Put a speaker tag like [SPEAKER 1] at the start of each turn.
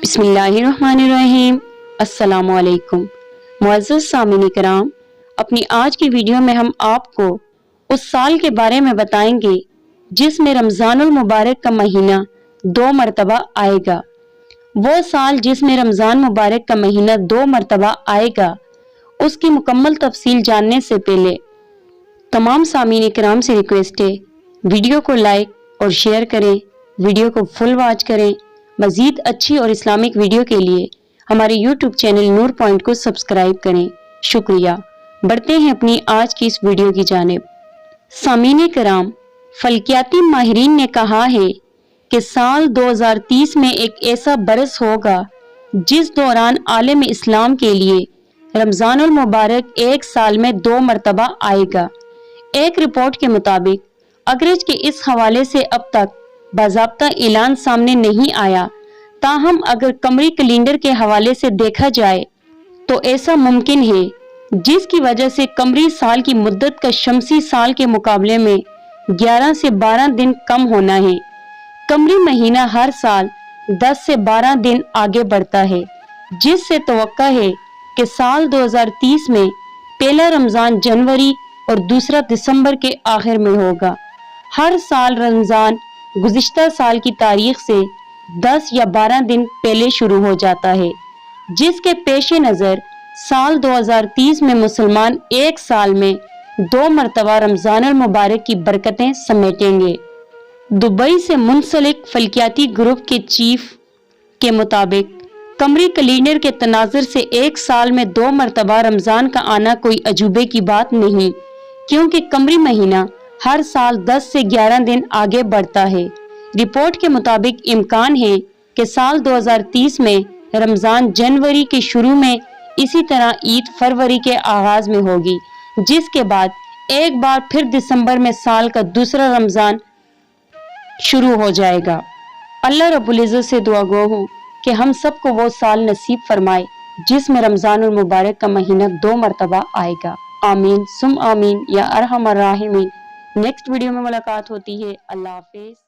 [SPEAKER 1] बिस्मिल्लाहिर्रहमानिर्रहीम। अस्सलामु अलैकुम। मुअज़्ज़ज़ सामिन कराम, अपनी आज की वीडियो में हम आपको उस साल के बारे में बताएंगे जिसमें रमज़ानुल मुबारक का महीना 2 मरतबा आएगा। वो साल जिसमें रमज़ान मुबारक का महीना 2 मरतबा आएगा, उसकी मुकम्मल तफसील जानने से पहले तमाम सामीन कराम से रिक्वेस्ट है, वीडियो को लाइक और शेयर करें, वीडियो को फुल वॉच करें। मज़ीद अच्छी और इस्लामिक वीडियो के लिए हमारे यूट्यूब चैनल नूर पॉइंट को सब्सक्राइब करें। शुक्रिया। बढ़ते हैं अपनी आज की इस वीडियो की जानिब। सामीन कराम, फल्कियाती माहिरीन ने कहा है कि साल 2030 में एक ऐसा बरस होगा जिस दौरान आलम इस्लाम के लिए रमज़ानुल मुबारक एक साल में 2 मरतबा आएगा। एक रिपोर्ट के मुताबिक अगरच के इस हवाले से अब तक बाज़ाब्ता ऐलान सामने नहीं आया, ताहम अगर कमरी कैलेंडर के हवाले से देखा जाए तो ऐसा मुमकिन है, जिसकी वजह से कमरी साल की मुद्दत का शमसी साल के मुकाबले में 11 से 12 दिन कम होना है। कमरी महीना हर साल 10 से 12 दिन आगे बढ़ता है, जिससे तवक्का है कि साल 2030 में पहला रमज़ान जनवरी और दूसरा दिसंबर के आखिर में होगा। हर साल रमज़ान गुज़िश्ता साल की तारीख से 10 या 12 दिन पहले शुरू हो जाता है, जिसके पेश नज़र साल 2030 में मुसलमान एक साल में 2 मरतबा रमज़ानुल मुबारक की बरकतें समेटेंगे। दुबई से मुंसलिक फल्कियाती ग्रुप के चीफ के मुताबिक कमरी कैलेंडर के तनाज़ुर से एक साल में 2 मरतबा रमज़ान का आना कोई अजूबे की बात नहीं, क्योंकि कमरी महीना हर साल 10 से 11 दिन आगे बढ़ता है। रिपोर्ट के मुताबिक इम्कान है कि साल 2030 में रमज़ान जनवरी के शुरू में, इसी तरह ईद फरवरी के आगाज में होगी, जिसके बाद एक बार फिर दिसंबर में साल का दूसरा रमज़ान शुरू हो जाएगा। अल्लाह रब्बुल इज़्ज़त से दुआ गो हूँ कि हम सबको वो साल नसीब फरमाए जिसमें रमज़ानुल मुबारक का महीना 2 मरतबा आएगा। आमीन सुम आमीन या अरहमर राहिमीन। नेक्स्ट वीडियो में मुलाकात होती है। अल्लाह हाफिज़।